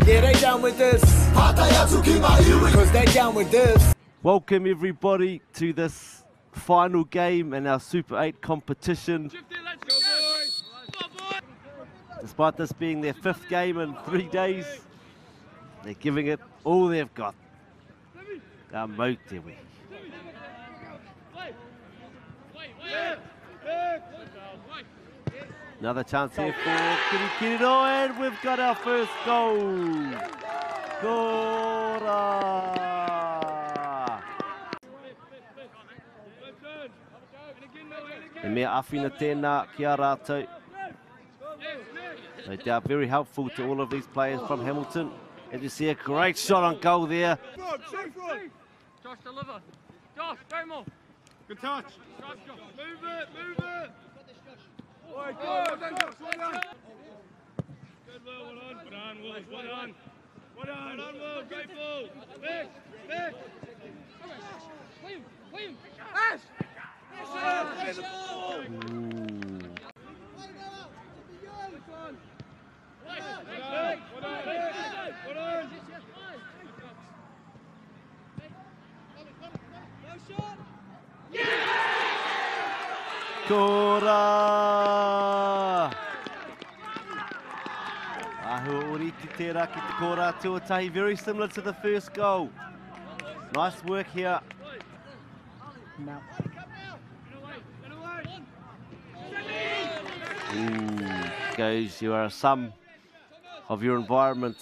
Yeah, they down with this. Cause they down with this. Welcome everybody to this final game in our Super 8 competition. Despite this being their 5th game in 3 days, they're giving it all they've got. Mautewi. Another chance here for Kirikiriroa, and we've got our first goal. Kora! E mea awhina tēnā ki a rātou. No doubt very helpful to all of these players from Hamilton. And you see a great shot on goal there. Josh, deliver. Josh, go more. Good touch. Move it, move it. Well done, Josh, well done. Good, Will, well done, Will, well done. Well done, Will, go full. Back, back. William. Ash! Play the ball. Kora! Ahua oriti tērā ki te kora tuatahi, very similar to the first goal. Nice work here. Goes, you are a sum of your environment.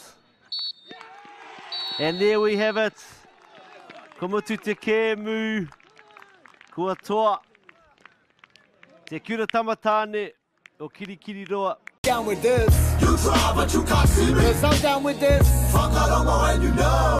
And there we have it. Komutu te kēmu, kua toa. Te kura tama tāne o Kirikiriroa. Down with this. You try, but you can't see me. Cause I'm down with this. Whakarongo and you know.